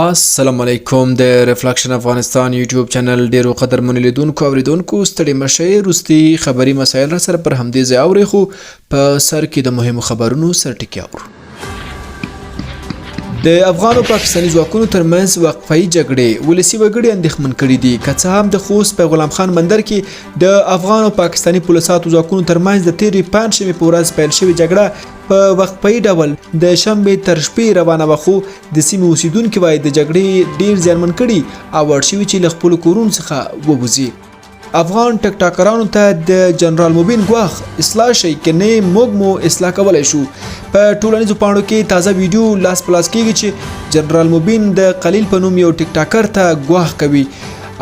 السلام علیکم د ریفلیکشن افغانستان یوټیوب چینل ډیرو قدرمن لیدونکو اوریدونکو ستړي مشئ روستي خبري مسایل را سره پر همدې ځای اوري خو په سر کې د مهمو خبرونو سرټکی اورو. د افغان او پاکستاني ځواکونو ترمنځ وقفه‌ای جګړې ولسی وګړي اندېښمن کړي دي که څه هم د خوست په غلام خان بندر کې د افغان او پاکستاني پولیسو ځواکونو ترمنځ د تیرې پنځشنبې په ورځ پیل شوې جګړه په وقفه‌ای ډول د شنبې تر شپې روانه وه خو د سیمې اوسیدونکي وایي د جګړې ډیر زیانمن کړي او اړ شوي چې له خپلو کورونو څخه ووځي. افغان ټک ټاکرانو ته د جنرال موبین ګواښ اصلاح شي که نه موږ مو اصلاح کولی شو. په ټولنیزو پاڼو کې تازه ویډیو لاس په لاس کېږي چې جنرال موبین د قلیل په نوم یو ټک ټاکر ته ګواښ کوي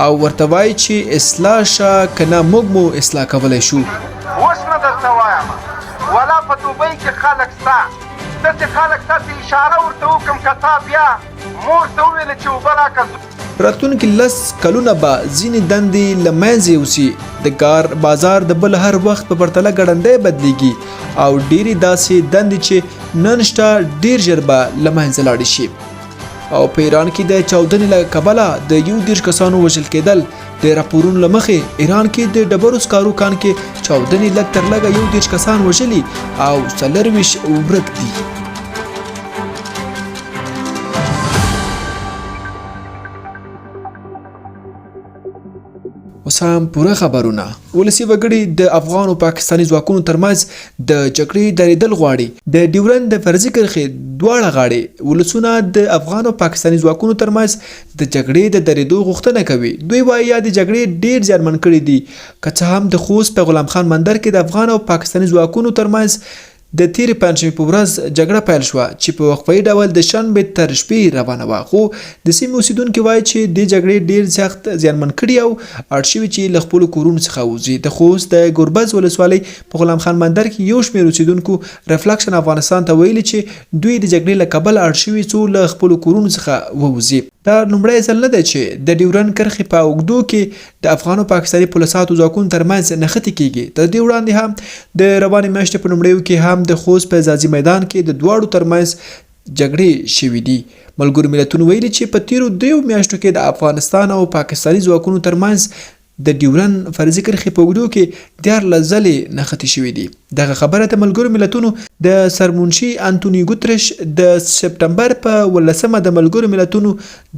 او ورته وایي چې اصلاح شه که نه موږ مو اصلاح کولی شو. اوس نه درته وایم ولا په دوبۍ کې خلک ستا داسې خلک تا ته اشاره ورته وکړم که تا بیا مور ته وویله چې اوبه راکړه. راتلونکي 10 کلونه به ځینې دندې له منځه یوسي. د کار بازار د بل هر وخت په پرتله ګړندی بدلیږي او ډېرې داسې دندې چې نن شته ډېر ژر به له منځه لاړې شي. او په ایران کې د چاودنې له کبله د 21 کسانو وژل کېدل. د راپورونو له مخې ایران کې د ډبرو سکارو کان کې چاودنې لږ تر لږه 21 کسان وژلي او 24 ورک دي. اوس هم پوره خبرونه. ولسی وګړي د افغان او پاکستاني ځواکونو ترمنځ د جګړې درېدل غواړي. د ډیورند د فرضي کرښې دواړه غاړې ولسونه د افغان او پاکستاني ځواکونو ترمنځ د جګړې د درېدو غوښتنه کوي. دوی وایي د جګړې ډیر زیانمن کړي دي که څه هم د خوست په غلام خان بندر کې د افغان او پاکستاني ځواکونو ترمنځ د تیرې پنځشنبې په ورځ جګړه پیل شوه چې په وقفه‌ای ډول د شنبې تر شپې روانه وه خو د سیمې اوسیدونکي وایي چې د جګړې ډیر سخت زیانمن کړي او اړ شوي چې له خپلو کورونو څخه ووځي. د خوست د ګربز ولسوالۍ په غلام خان بندر کې یو شمېر اوسیدونکو ریفلیکشن افغانستان ته ویلي چې دوی د جګړې له کبله اړ شوي څو له خپلو کورونو څخه ووځي. دا لومړی ځل نه دی چې د ډیورند کرښې په اوږدو کې د افغان او پاکستاني پولیسو ځواکونو ترمنځ نښتې کېږي. تر دې وړاندې هم د روانې میاشتې په لومړیو کې هم د خوست په ځاځي میدان کې د دواړو ترمنځ جګړې شوې دي. ملګرو ملتونو ویلي چې په تیرو 2 میاشتو کې د افغانستان او پاکستاني ځواکونو ترمنځ د ډیورند فرضي کرښې په اوږدو کې 14 ځلې نښتې شوې دي. دغه خبره د ملګرو ملتونو د سرمنشي انټونی ګوتریش د سپټمبر په 18 د ملګرو ملتونو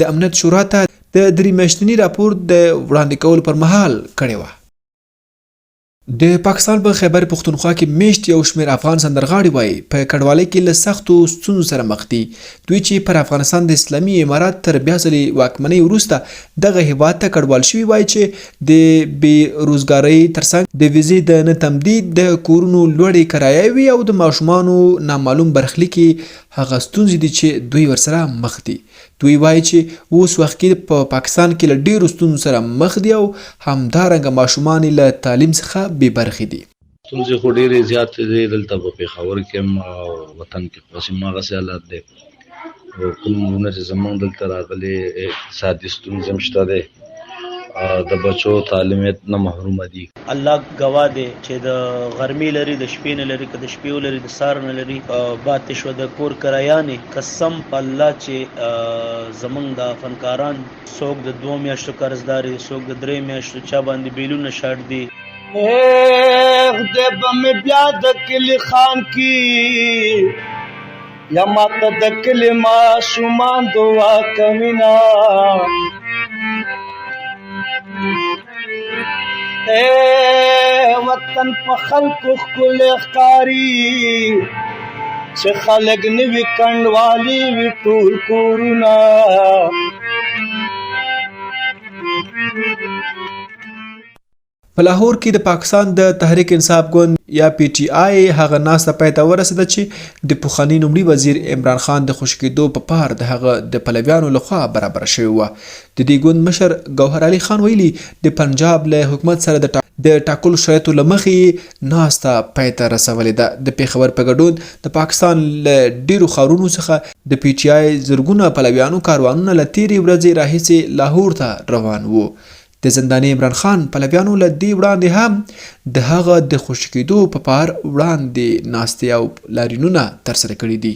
د امنیت شورا ته د 3 میاشتني راپور د وړاندې کولو پر مهال کړې وه. د پاکستان په خیبر پختونخوا کې میشت یو شمېر افغان سندرغاړي وایي په کډوالۍ کې له سختو ستونزو سره مخ دي. دوی چې پر افغانستان د اسلامي امارات تر بیا ځلې واکمنۍ وروسته دغه هیواد ته کډوال شوي وایي چې د بې روزګارۍ ترڅنګ د ویزې د نه تمدید د کورونو لوړې کرایې وي او د ماشومانو نامعلوم برخلیکي هغه ستونزې دي چې دوی ورسره مخ دي. دوی وایي چې اوس وخت کې په پاکستان کې له ډېرو ستونزو سره مخ دي او همدارنګه ماشومان له تعلیم څخه بې برخې دي. ستونزې خو ډېرې زیاتې دي دلته په پېښور کې هم او وطن کې خو هماغسې حالات دی او کوم نمونه چې زموږ دلته راغلي اقتصادي ستونزې هم شته دی د بچو تعلیمیت نه محرومه دي. الله ګواه دی چې د غرمې لري د شپې نه لري که د شپې ولري د سهار نه لري پاتې شوه د کور کرایانې قسم په الله چې زموږ د فنکاران څوک د 2 میاشتو قرضدار دي څوک د 3 میاشتو چا باندې بیلونه شاړ دي. د به مې بیا د کلي خان کې یا ماته د کلي ماشومان دعا کوینه وطن په خلکو ښکلی ښکاري چې خلک نه وي کنډوالي وي ټول کورونه. په لاهور کې د پاکستان د تحریک انصاف ګوند یا پی ټی آی هغه ناسته پای ته ورسېده چې د پخواني لومړي وزیر عمران خان د خوشي کېدو په پار د هغه د پلویانو لخوا برابره شوې وه. د دې ګوند مشر ګوهر علي خان ویلي د پنجاب له حکومت سره د ټاکلو شرایطو له مخې ناسته پای ته رسولې ده. د پېښور په ګډون د پاکستان له ډېرو ښارونو څخه د پی ټی آی زرګونه پلویانو کاروانونه له تېرې ورځې راهیسې لاهور ته روان وو. د زنداني عمران خان پلویانو له دې وړاندې هم د هغه د خوشي کېدو په پار وړاندې ناستې او لاریونونه ترسره کړي دي.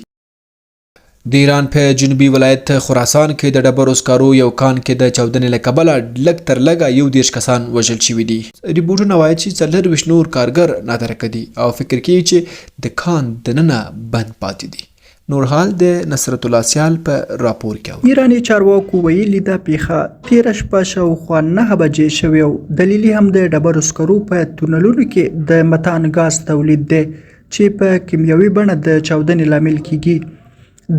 د ایران په جنوبي ولایت خراسان کې د ډبرو سکارو یو کان کې د چاودنې له کبله لږ تر لږه 21 کسان وژل شوي دي. ریپورټونه وایي چې 24 نور کارګر نادرکه دي او فکر کوي چې د کان دننه بند پاتې دي. نور حال د نصرت الله سیال په راپور کې. ایراني چارواکو ویلي دا پیښه 13 شپه شاوخوا 9 بجې شوې او دلیل هم د ډبرو سکرو په تونلونو کې د متان غاز تولید دی چې په کیمیاوي بڼه د چاودنې لامل کیږي.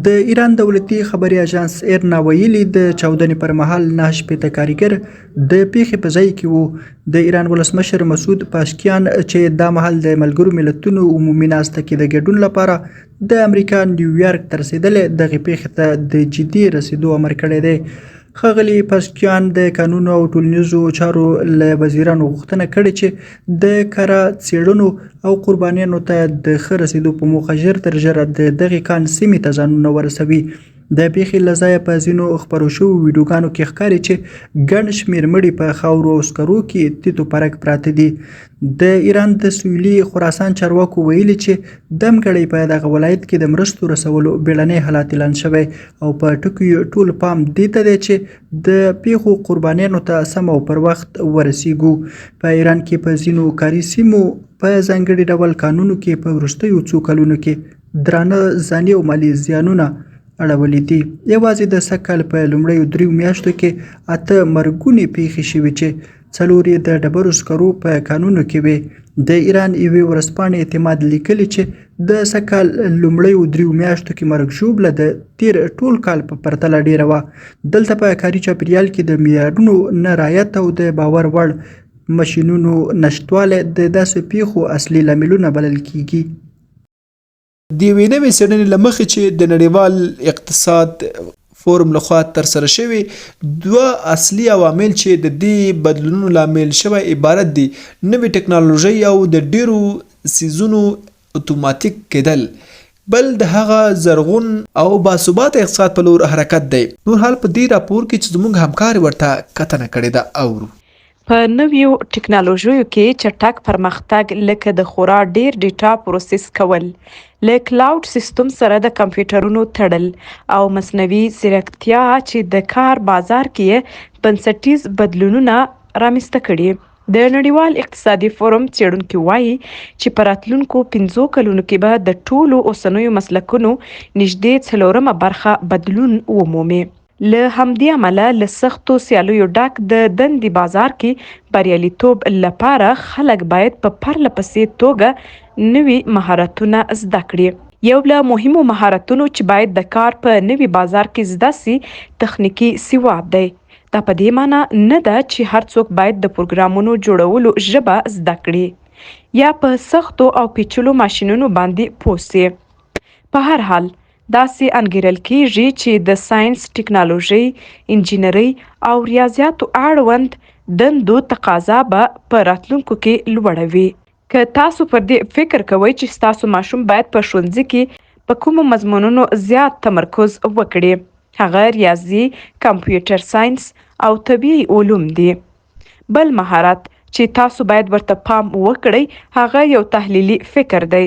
د ایران دولتي خبري اژانس ایرنا ویلي د چاودنې پر مهال 9 شپېته کارګر د پیښې په ځای کې وو. د ایران ولسمشر مسعود پاشکیان چې دا مهال د ملګرو ملتونو عمومي ناسته کې د ګډون لپاره د امریکا نیویارک ته رسېدلی دغې پیښې ته د جدي رسېدو امر کړی دی. ښاغلي پاسکیان د قانونو او ټولنیزو چارو له وزیرانو غوښتنه کړې چې د کره څېړنو او قربانیانو ته د ښه رسېدو په موخه ژر تر ژره د دغې کان سیمې ته ځانونه ورسوي. د پیښې له ځایه په ځینو خپرو شویو ویډیوګانو کې ښکاري چې ګڼ شمېر مړي په خاورو او سکرو کې تیت و پرک پراته دي. د ایران د سویلي خراسان چارواکو ویلي چې دمګړی په دغه ولایت کې د مرستو رسولو بیړنی حالات اعلان شوی او په ټکیو ټول پام دې ته دی چې د پیښو قربانیانو ته سم او پر وخت ورسیږو. په ایران کې په ځینو کاري سیمو په ځانګړي ډول کانونو کې په وروستیو څو کلونو کې درانه ځاني او مالي زیانونه اړولي دي. یوازې د سږ کال په لومړیو 3 میاشتو کې 8 مرګونې پیښې شوي چې 4 یې د ډبرو سکرو په کانونو کې وې. د ایران یوې ورځپاڼې اعتماد لیکلي چې د سږ کال لومړیو 3 میاشتو کې مرګ ژوبله د تیر ټول کال په پرتله ډیره وه. دلته په کاري چاپیریال کې د معیارونو نه رعایت او د باور وړ ماشینونو نشتوالی د داسې پیښو اصلي لاملونه بلل کیږي. د یوې نوې څېړنې له مخې چې د نړیوال اقتصاد فورم لخوا ترسره شوي 2 اصلي عوامل چې د دې بدلونونو لامل شوی عبارت دي نوې ټکنالوژي او د ډیرو سیزونو اتوماتیک کېدل، بل د هغه زرغون او باثباته اقتصاد په لور حرکت دی. نور حال په دې راپور کې چې زموږ همکار ورته کتنه کړې ده اورو. په نویو ټکنالوژیو کې چټک پرمختګ لکه د خورا ډیر ډیټا پروسس کول، له کلاود سیستم سره د کمپیوټرونو تړل او مصنوعي ځیرکتیا چې د کار بازار کې بنسټیز بدلونونه رامنځته کړي. د نړیوال اقتصادي فورم څېړونکي وایي چې په راتلونکو 5 کلونو کې به د ټولو اوسنیو مسلکونو نږدې 4 برخه بدلون ومومي. له همدې امله له سختو سیالیو ډک د دندې بازار کې بریالیتوب لپاره خلک باید په پرله پسې توګه نوي مهارتونه زده کړي. یو له مهمو مهارتونو چې باید د کار په نوي بازار کې زده سي تخنیکی سواد دی. دا په دې معنی نه ده چې هر څوک باید د پروګرامونو جوړولو ژبه زده کړي یا په سختو او پیچلو ماشینونو باندې پوه سي. په هر حال داسې انګیرل کیږي چې د ساینس، ټکنالوژي، انجینري او ریاضیاتو اړوند دندو تقاضا به په راتلونکو کې لوړه وي. که تاسو پر دې فکر کوئ چې ستاسو ماشوم باید په ښوونځي کې په کومو مضمونونو زیات تمرکز وکړي، هغه ریاضي، کمپیوټر ساینس او طبیعي علوم دي. بل مهارت چې تاسو باید ورته پام وکړئ هغه یو تحلیلي فکر دی.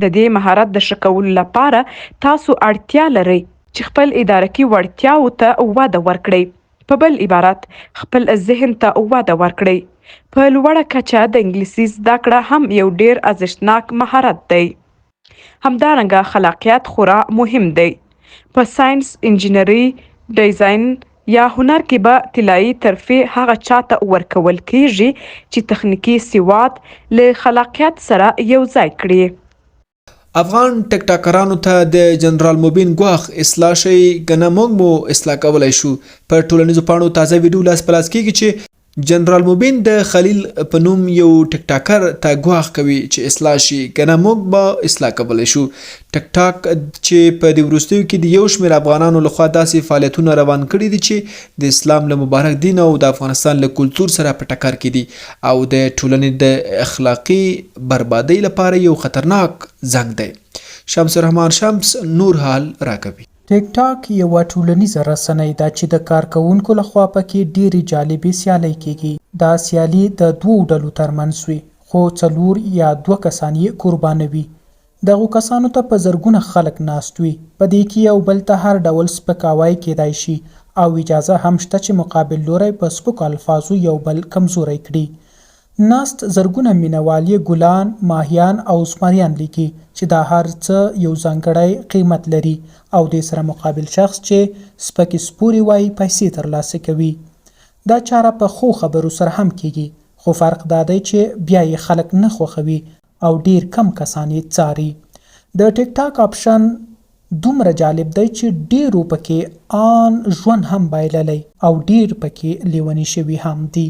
د دې مهارت د ښه کولو لپاره تاسو اړتیا لرئ چې خپل ادراکي وړتیاو ته وده ورکړئ. په بل عبارت خپل ذهن ته وده ورکړئ. په لوړه کچه د انګلیسي زده کړه هم یو ډیر ارزښتناک مهارت دی. همدارنګه خلاقیت خورا مهم دی. په ساینس، انجینري، ډیزاین یا هنر کې به طلایي ترفیع هغه چاته ورکول کیږي چې تخنیکی سواد له خلاقیت سره یو ځای کړي. افغان ټک ټاکرانو ته د جنرال موبین ګواخ اصلاح شي کنه موږ مو اصلاح کولای شو. په ټولنیزو پاڼو تازه ویډیو لاس پلاس کیږي چې جنرال موبین د خلیل په نوم یو ټک ټاکر ته ګواخ کوي چې اصلاح شي کنه موږ به اصلاح کولای شو. ټک ټاک چې په دې وروستیو کې د یو شمېر افغانانو لخوا داسې فعالیتونه روان کړي دي چې د اسلام له مبارک دین او د افغانستان له کلتور سره په ټکر کې دي او د ټولنې د اخلاقي بربادۍ لپاره یو خطرناک زنګ دی. شمس الرحمن شمس نور حال راکوي. ټیک ټاک یوه ټولنیزه رسنۍ ده چې د کارکوونکو لخوا پکې ډېرې جالبې سیالۍ کیږي. دا سیالي د 2 ډلو ترمنځ وي خو 4 یا 2 کسان یې قربانوي. دغو کسانو ته په زرګونه خلک ناست وي. په دې کې یو بل ته هر ډول سپکاوی کیدای شي او اجازه هم شته چې مقابل لوری په سپکو الفاظو یو بل کمزوری کړي. ناست زرګونه مینوال یې ګلان، ماهیان او زمریان لیکي چې دا هر څه یو ځانګړی قیمت لري او دې سره مقابل شخص چې سپکې سپورې وایي پیسې ترلاسه کوي. دا چاره په ښو خبرو سره هم کیږي، خو فرق دا دی چې بیا یې خلک نه خوښوي او ډیر کم کسان یې څاري. د ټیک ټاک آپشن دومره جالب دی چې ډیرو پکې آن ژوند هم بایللی او ډیر پکې لیونی شوي هم دي.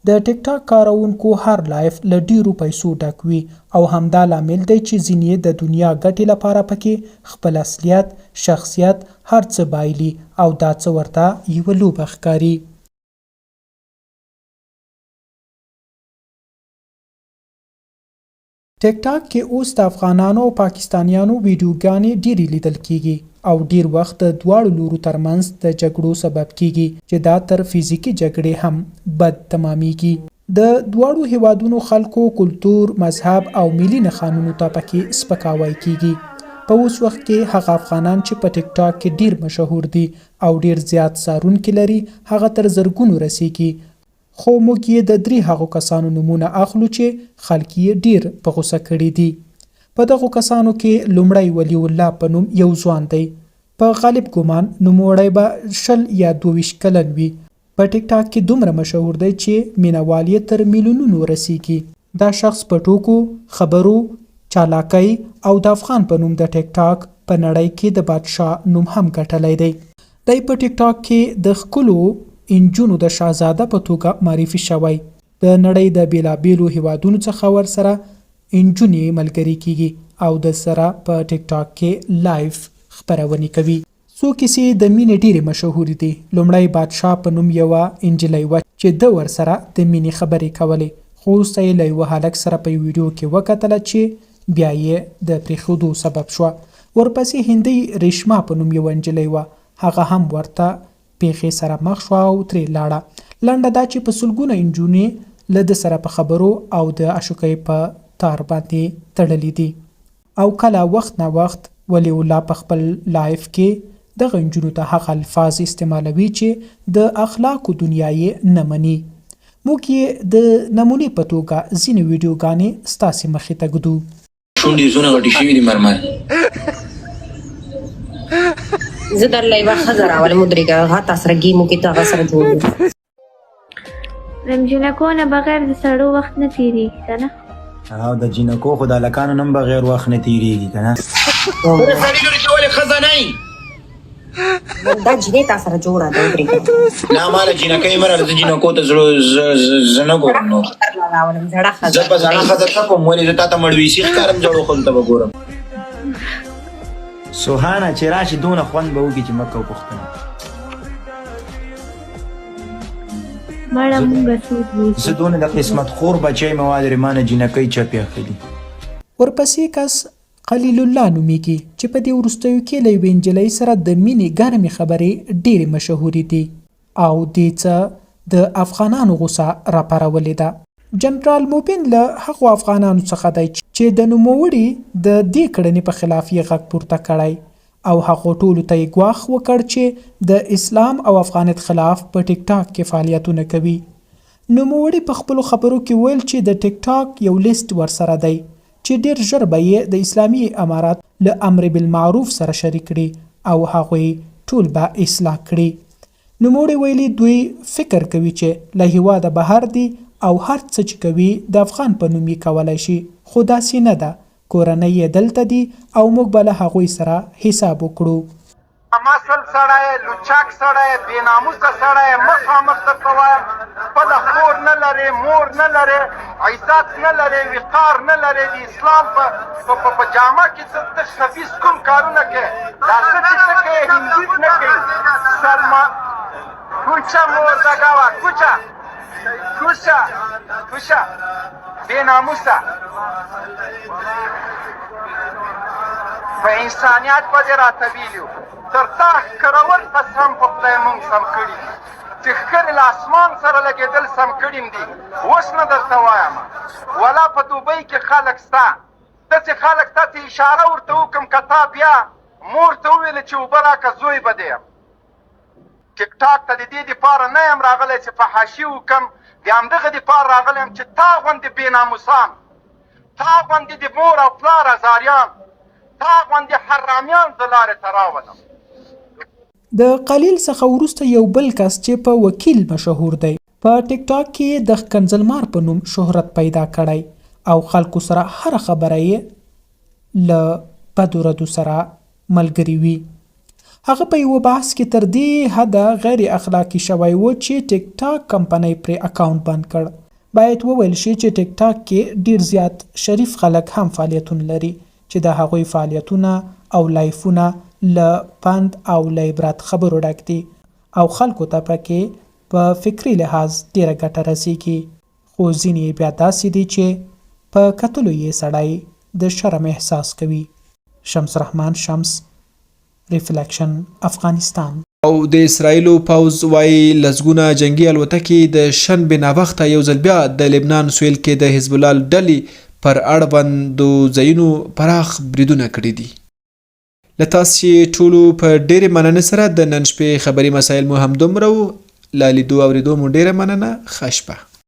د ټیک ټاک کارونکو هر لایف له ډیرو پیسو ډک وي او همدا لامل دی چې ځینې د دنیا ګټې لپاره پکې خپل اصلیت، شخصیت، هر څه بایلي او دا څه ورته یوه لوبه ښکاري. ټیک ټاک کې اوس د افغانانو او پاکستانیانو ویډیوګانې ډېرې لیدل کیږي او ډیر وخت د دواړو لورو ترمنځ د جګړو سبب کیږي چې دا تر فزیکي جګړې هم بد تمامیږي. د دواړو هیوادونو خلکو کلتور، مذهب او ملي نښانونو ته پکې سپکاوی کیږي. په اوس وخت کې هغه افغانان چې په ټیک ټاک کې ډیر مشهور دي او ډیر زیات څارونکي لري هغه تر زرګونو رسیږي. خو موږ یې د 3 هغو کسانو نومونه اخلو چې خلک یې ډیر په غوسه کړي دي. په دغو کسانو کې لومړی ولی الله په نوم یو ځوان دی. په غالب ګمان نوموړی به 20 یا 22 کلن وي. په ټیک ټاک کې دومره مشهور دی چې مینوال یې تر میلیونونو رسیږي. دا شخص په ټوکو، خبرو، چالاکۍ او د افغان په نوم د ټیک ټاک په نړۍ کې د بادشاه نوم هم ګټلی دی. دی په ټیک ټاک کې د ښکلو انجونو د شاهزاده په توګه معرفي شوی. د نړۍ د بیلابیلو هیوادونو څخه ورسره انجونې ملګري کیږي او د سره په ټیک ټاک کې لایف خپرونې کوي. څو کیسې د مینې ډېرې مشهورې دي. لومړی بادشاه په نوم یوه انجلۍ وه چې ده ورسره د مینې خبرې کولې، خو وروسته یې له یوه هلک سره په ویډیو کې وکتله چې بیا یې د پرېښودو سبب شوه. ورپسې هندۍ ریشما په نوم یوه انجلۍ وه، هغه هم ورته پیښې سره مخ شوه او ترې لاړه. لنډه دا چې په سلګونه انجونې له ده سره په خبرو او د عشوکۍ په تار باندې تړلې دي او کله وخت نه وخت ولی الله په خپل لایف کې دغه انجونو ته هغه الفاظ استعمالوي چې د اخلاقو دنیا یې نه مني. موږ یې د نمونې په توګه ځینې ویډیوګانې ستاسې مخې ته ږدو. شونډې زونه غټې شوي دي مرمر. زه درله یوه ښځه راولم ودرېږه هغه تا سره ګیم وکړي ته هغه سره جوړ وي. د جنکو نه بغیر د سړو وخت نه تېرېږي که نه؟ او د جنکو خو د هلکانو نه هم بغیر وخت نه تېرېږي که نه؟ ته سړي لورې ته ولې ښځه نه یې؟ دا جینۍ تا سره جوړه ده ودرېږه. نه ما له جینکۍ مه راله، زه جینکو ته زه نه ګورم نور. راولم زړه ښځه. زه په زړه ښځه تپم، ولې زه تا ته مړویسي ښکارم زړو ښځو ته به ګورم. سوهانه چې راشي دونه خوند به وکړي چې مه کوو پوښتنه. مړه مونږه څوک وو؟ زه دونه د قسمت خور بچی مې وادرې ما نه جینکۍ چپې اخلي. ورپسې کس خلیل الله نومیږي چې په دې وروستیو کې له یوې نجلۍ سره د مینې ګرمې خبرې ډېرې مشهورې دي او دې څه د افغانانو غوسه راپارولې ده. جنرال موبین له هغو افغانانو څخه دی چې د نوموړي د دې کړنې په خلاف یې غږ پورته کړی او هغو ټولو ته یې ګواښ وکړ چې د اسلام او افغانیت خلاف په ټیک ټاک کې فعالیتونه کوي. نوموړي په خپلو خبرو کې ویل چې د ټیک ټاک یو لیست ورسره دی چې ډېر ژر به یې د اسلامي امارات له امر بالمعروف سره شریک کړي او هغوی ټول به اصلاح کړي. نوموړي ویلي دوی فکر کوي چې له هېواده بهر دي او هر څه چې کوي د افغان په نوم یې کولی شي، خو داسې نه ده. کورنۍ یې دلته دي او موږ به له هغوی سره حساب وکړو. مسل سړی، لوچک سړی، بېناموسه سړی، مخامخ درته وایم خپله خور نه لرې، مور نه لرې، عزت نه لرې، وقار نه لرې، د اسلام په جامه کې ته خبیث کوم کارونه کوې، دا څه چې څه کوې هندوت نه کوي. سلما کوچه مردګه وه، کوچه بېناموسه په انسانیت به دې راته ویلي تر تا ښکرور قسم په خدای مونږ سم کړي چې ښکرې له اسمان سره لګېدل سم کړي م دي. اوس نه درته وایم ولا په دوبۍ کې خلک سته، ته داسې خلک ته اشاره ورته وکړم که تا بیا مور ته وویل چې اوبه راکړه زوی به دی یم ټیک ټاک ته د دې دپاره نه یم راغلی چې فحاشي وکړم د همدغه دپاره راغلی یم چې تا غوندې بېناموسان تا غوندې د مور او پلار ازاریان تا غوندې حرامیان زه لارې ته راولم. د قلیل څخه وروسته یو بل کس چې په وکیل مشهور دی په ټیک ټاک کې د کنزلمار په نوم شهرت پیدا کړی او خلکو سره هر خبره یې له بدو ردو سره ملګري وي. هغه په یو بحث کې تر دې حده غیر اخلاقی شوی و چې ټیک ټاک کمپنۍ پرې اکاونټ بند کړ. باید وویل شي چې ټیک ټاک کې ډیر زیات شریف خلک هم فعالیتونه لري چې د هغوی فعالیتونه او لایفونه له پند او له عبرت خبرو ډک دي او خلکو ته پکې په فکري لحاظ ډیره ګټه رسیږي، خو ځینې بیا داسې دي چې په کتلو یې سړی د شرم احساس کوي. شمس رحمان شمس، ریفلیکشن، افغانستان. او د اسرایلو پوز وایي لسګونه جنگي الوتکې د شنبې ناوخته یو ځل بیا د لبنان سویل کې د حزب الله ډلې پر اړوندو ځایونو پراخ بریدونه کړي دي. له تاسې ټولو په ډېرې مننې سره د نن شپې خبري مسایل مو هم دومره و. له لیدو اورېدو مو ډېره مننه. ښه شپه.